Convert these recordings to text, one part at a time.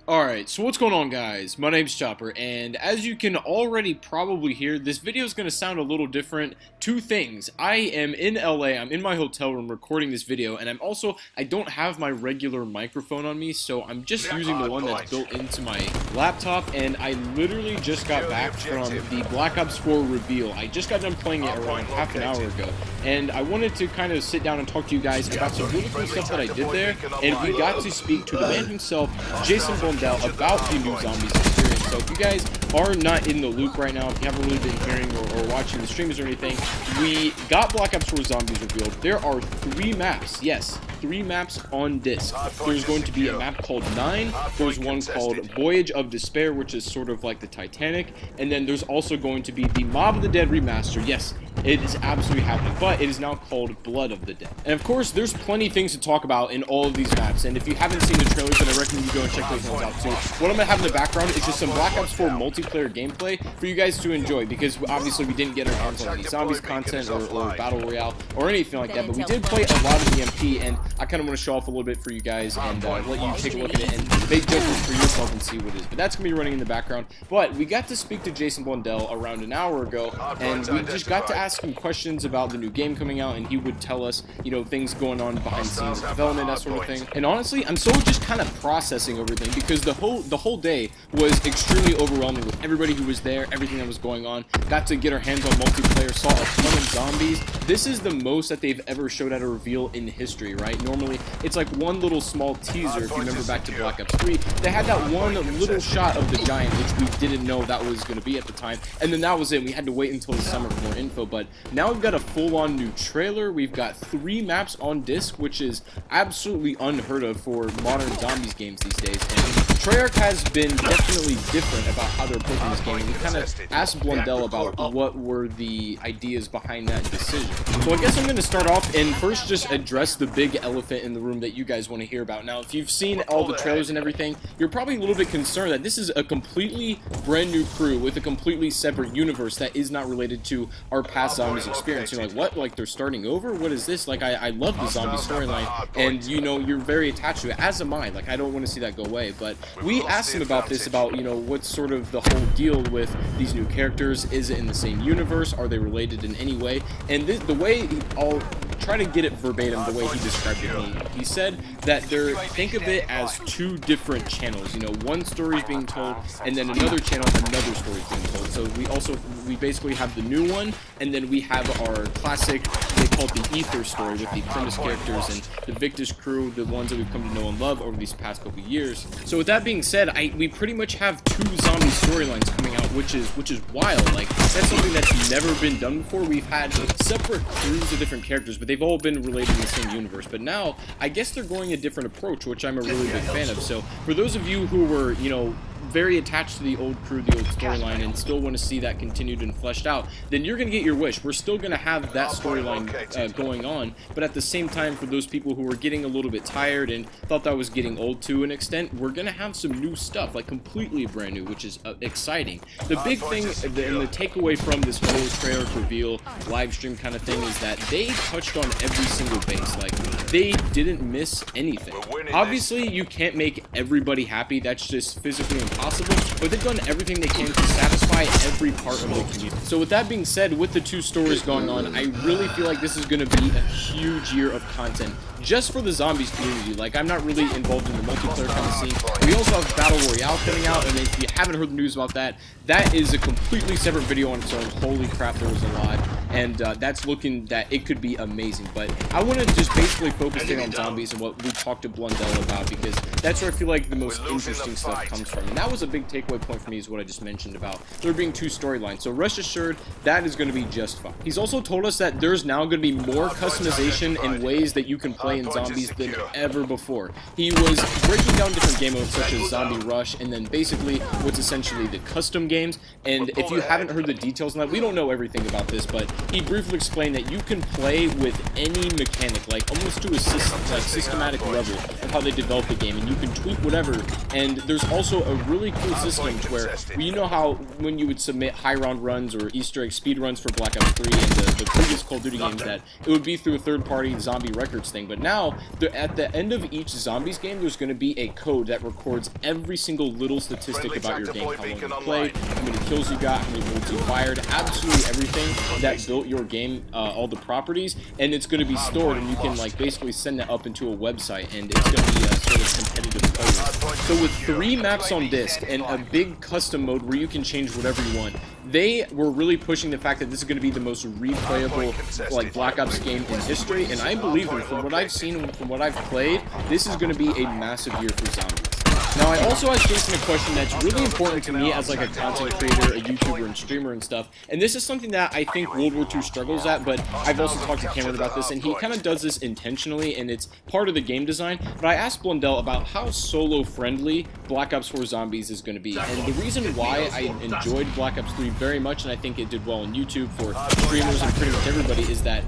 Alright, so what's going on, guys? My name's Chopper, and as you can already probably hear, this video is going to sound a little different. Two things. I am in LA, I'm in my hotel room recording this video, and I don't have my regular microphone on me, so I'm just using the one that's built into my laptop, and I literally just got back from the Black Ops 4 reveal. I just got done playing it around half an hour ago, and I wanted to kind of sit down and talk to you guys about some really cool stuff that I did there, and we got to speak to the man himself, Jason Blundell, about the new Zombies experience. So if you guys are not in the loop right now, if you haven't really been hearing or watching the streams or anything, we got Black Ops 4 Zombies revealed. There are 3 maps, yes, 3 maps on disc. There's going to be a map called 9, there's one called Voyage of Despair, which is sort of like the Titanic, and then there's also going to be the Mob of the Dead remaster. Yes, it is absolutely happening, but it is now called Blood of the Dead. And of course, there's plenty of things to talk about in all of these maps, and if you haven't seen the trailers, then I recommend you go and check those ones out too. What I'm going to have in the background is just some Black Ops 4 multiplayer gameplay for you guys to enjoy, because obviously we didn't get our hands on any Zombies content or Battle Royale or anything like that, but we did play a lot of EMP, and I kind of want to show off a little bit for you guys and let you take a look at it and make judgments for yourself and see what it is. But that's going to be running in the background. But we got to speak to Jason Blundell around an hour ago, and we just got to ask him questions about the new game coming out, and he would tell us, you know, things going on behind the scenes, development, that sort of thing. And honestly, I'm so just kind of processing everything, because the whole day was extremely overwhelming with everybody who was there, everything that was going on. Got to get our hands on multiplayer, saw a ton of zombies. This is the most that they've ever showed at a reveal in history, right? Normally, it's like one little small teaser. If you remember back to Black Ops 3, they had that one little shot of the giant, which we didn't know that was going to be at the time, and then that was it. We had to wait until the summer for more info, but now we've got a full-on new trailer. We've got 3 maps on disc, which is absolutely unheard of for modern zombies games these days. And Treyarch has been definitely different about how they're approaching this game, and we kind of asked Blundell about what were the ideas behind that decision. So I guess I'm going to start off and first just address the big elephant in the room that you guys want to hear about. Now, if you've seen all the trailers and everything, you're probably a little bit concerned that this is a completely brand new crew with a completely separate universe that is not related to our past Zombies experience. You're like, what? Like, they're starting over? What is this? Like, I love the zombie storyline, and, you know, you're very attached to it, as am I. Like, I don't want to see that go away, but we asked him about this, about, you know, what's sort of the whole deal with these new characters. Is it in the same universe? Are they related in any way? And the way I'll try to get it verbatim, the way he described it, he said that think of it as 2 different channels. You know, one story is being told, and then another channel, another story is being told. So we basically have the new one, and then we have our classic, they call it the Ether story, with the premise characters and the Victus crew, the ones that we've come to know and love over these past couple years. So with that being said, we pretty much have 2 zombie storylines coming out, which is wild. Like, that's something that's never been done before. We've had separate crews of different characters, but they've all been related in the same universe. But now, I guess they're going a different approach, which I'm a really big fan of. So for those of you who were, you know, very attached to the old crew, the old storyline, and still want to see that continued and fleshed out, then you're going to get your wish. We're still going to have that storyline going on, but at the same time, for those people who were getting a little bit tired and thought that was getting old to an extent, we're going to have some new stuff, like completely brand new, which is exciting. The big thing and the takeaway from this whole trailer reveal live stream kind of thing is that they touched on every single base. Like, they didn't miss anything. Obviously, you can't make everybody happy. That's just physically impossible, but they've done everything they can to satisfy every part of the community. So with that being said, with the 2 stories going on, I really feel like this is going to be a huge year of content just for the zombies community. Like, I'm not really involved in the multiplayer kind of scene. We also have Battle Royale coming out, and if you haven't heard the news about that, that is a completely separate video on its own. Holy crap, there was a lot, and that's looking that it could be amazing. But I want to just basically focus in on zombies and what we talked to Blundell about, because that's where I feel like the most interesting stuff comes from. And that was a big takeaway point for me, is what I just mentioned about there being 2 storylines. So rest assured, that is going to be just fine. He's also told us that there's now going to be more customization and ways that you can play in zombies than ever before. He was breaking down different game modes such as Zombie Rush, and then basically what's essentially the custom games. And if you haven't heard the details on that, we don't know everything about this, but he briefly explained that you can play with any mechanic, like almost to a systematic level of how they develop the game, and you can tweak whatever. And there's also a really cool system to where, you know how when you would submit high round runs or Easter egg speed runs for Black Ops 3 and the previous Call of Duty games, that it would be through a third-party zombie records thing, but But now, at the end of each Zombies game, there's going to be a code that records every single little statistic about your game. How long you played, how many kills you got, how many bullets you fired, absolutely everything that built your game, all the properties, and it's going to be stored, and you can like basically send that up into a website, and it's going to be a sort of competitive player. So with 3 maps on disc and a big custom mode where you can change whatever you want, they were really pushing the fact that this is going to be the most replayable like Black Ops game in history, and I believe them. From what I've seen and from what I've played, this is going to be a massive year for Zombies. Now, I also asked Jason a question that's really important to me as like a content creator, a YouTuber, and streamer and stuff, and this is something that I think World War II struggles at, but I've also talked to Cameron about this, and he kind of does this intentionally, and it's part of the game design. But I asked Blundell about how solo-friendly Black Ops 4 Zombies is going to be, and the reason why I enjoyed Black Ops 3 very much, and I think it did well on YouTube for streamers and pretty much everybody, is that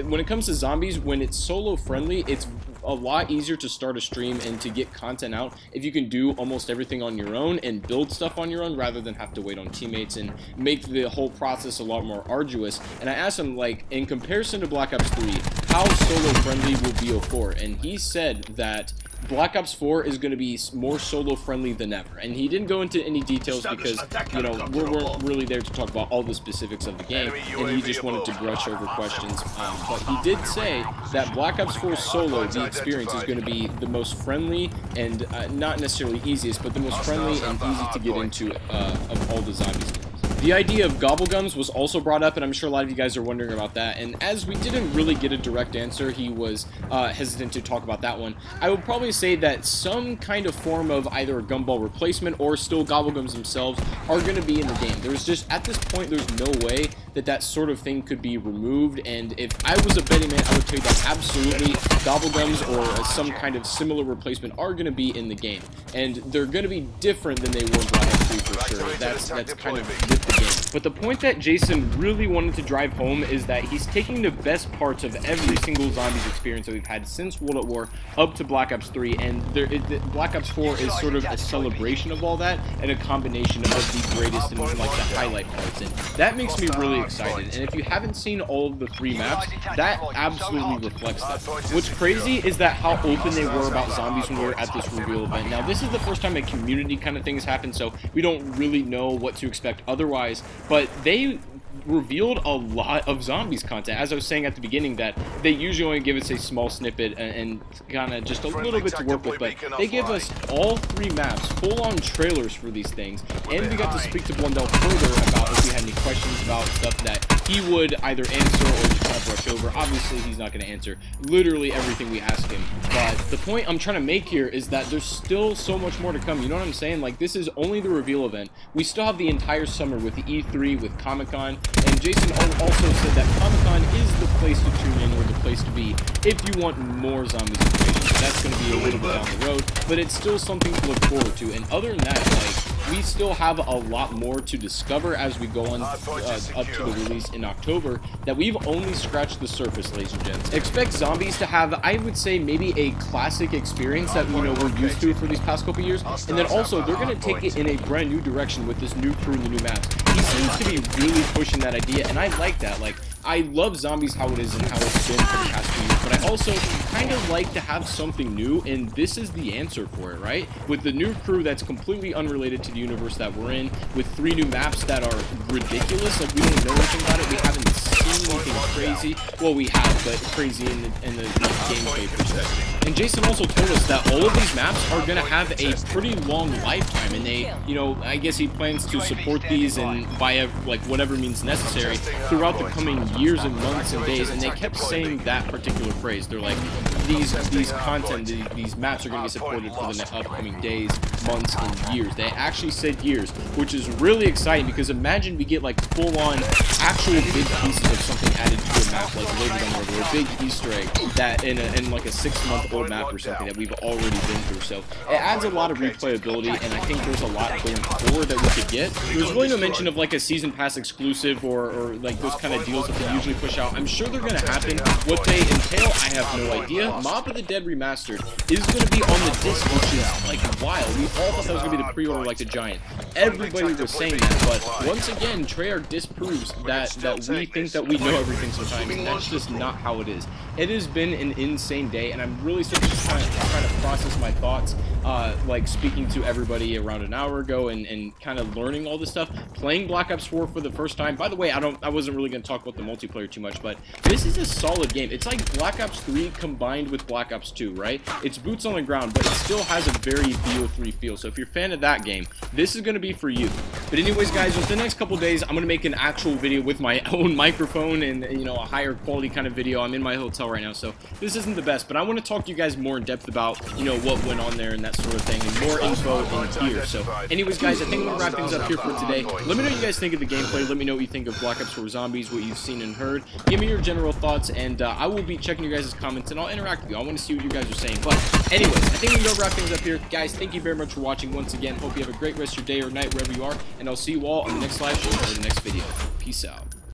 when it comes to Zombies, when it's solo-friendly, it's a lot easier to start a stream and to get content out if you can do almost everything on your own and build stuff on your own rather than have to wait on teammates and make the whole process a lot more arduous. And I asked him, like, in comparison to Black Ops 3, how solo friendly will Bo4? And he said that Black Ops 4 is going to be more solo-friendly than ever, and he didn't go into any details because, you know, we weren't really there to talk about all the specifics of the game, and he just wanted to brush over questions, but he did say that Black Ops 4 solo, the experience, is going to be the most friendly and not necessarily easiest, but the most friendly and easy to get into of all the Zombies games. The idea of gobblegums was also brought up, and I'm sure a lot of you guys are wondering about that, and as we didn't really get a direct answer, he was hesitant to talk about that one. I would probably say that some kind of form of either a gumball replacement or still gobblegums themselves are going to be in the game. There's just, at this point, there's no way that that sort of thing could be removed, and if I was a betting man, I would tell you that absolutely gobblegums or some kind of similar replacement are going to be in the game, and they're going to be different than they were in Black Ops 3 for sure. That's kind of with the game. But the point that Jason really wanted to drive home is that he's taking the best parts of every single Zombies experience that we've had since World at War up to Black Ops 3, and Black Ops 4 is sort of a celebration of all that and a combination of the greatest and like the highlight parts, and that makes me really excited. And if you haven't seen all of the 3 maps, that absolutely reflects that. What's crazy is that how open they were about Zombies when we were at this reveal event. Now, this is the first time a community kind of thing has happened, so we don't really know what to expect otherwise, but they revealed a lot of Zombies content. As I was saying at the beginning, that they usually only give us a small snippet and kind of just a little bit to work with, but they give us all 3 maps, full-on trailers for these things, and we got to speak to Blundell further about if we had any questions about stuff that he would either answer or just kind of brush over. Obviously, he's not going to answer literally everything we ask him, but the point I'm trying to make here is that there's still so much more to come. You know what I'm saying? Like, this is only the reveal event. We still have the entire summer with the E3, with Comic-Con, and Jason also said that Comic-Con is the place to tune in or the place to be if you want more Zombies information. So that's going to be a little bit down the road, but it's still something to look forward to. And other than that, like, we still have a lot more to discover as we go on up to the release in October that we've only scratched the surface, ladies and gents. Expect Zombies to have, I would say, maybe a classic experience that, you know, we're used to for these past couple years, and then also they're going to take it in a brand new direction with this new crew and the new maps. He seems to be really pushing that idea, and I like that. Like, I love Zombies how it is and how it's been for the past few years, but I also kind of like to have something new, and this is the answer for it, right? With the new crew that's completely unrelated to the universe that we're in, with 3 new maps that are ridiculous, like we don't know anything about it, we haven't seen anything crazy. Well, we have, but crazy in the gameplay perspective. And Jason also told us that all of these maps are going to have a pretty long lifetime, and they, you know, I guess he plans to support these and by like whatever means necessary throughout the coming years and months and days, and they kept saying that particular phrase. They're like, these maps are going to be supported for the upcoming days, months, and years. They actually said years, which is really exciting because imagine we get like full-on actual big pieces of something added to a map like Labor Day or a big Easter egg that in like a 6-month old map or something that we've already been through. So it adds a lot of replayability, and I think there's a lot going forward that we could get. There's really no mention of like a season pass exclusive or like those kind of deals that they usually push out. I'm sure they're going to happen. What they entail, I have no idea. Mob of the Dead Remastered is going to be on the disc, which is like wild. We all thought that was going to be the pre-order like the Giant. Everybody was saying that, but once again, Treyarch disproves that we think that we know everything sometimes, and that's just not how it is. It has been an insane day, and I'm really sort of just trying to process my thoughts, like speaking to everybody around an hour ago and kind of learning all this stuff, playing Black Ops 4 for the first time. By the way, I wasn't really going to talk about the multiplayer too much, but this is a solid game. It's like Black Ops 3 combined with Black Ops 2, right? It's boots on the ground, but it still has a very BO3 feel. So if you're a fan of that game, this is going to be for you. But anyways, guys, within the next couple days, I'm going to make an actual video with my own microphone and, you know, a higher quality kind of video. I'm in my hotel right now, so this isn't the best, but I want to talk to you guys more in depth about, you know, what went on there and that sort of thing, and more info in here. So anyways, guys, I think I'm going to wrap things up here for today. Let me know what you guys think of the gameplay. Let me know what you think of Black Ops 4 Zombies, what you've seen and heard. Give me your general thoughts, and I will be checking your guys' comments, and I'll interact with you. I want to see what you guys are saying. But anyways, I think we're going to wrap things up here. Guys, thank you very much for watching once again. Hope you have a great rest of your day or night wherever you are, and I'll see you all on the next live stream or the next video. Peace out.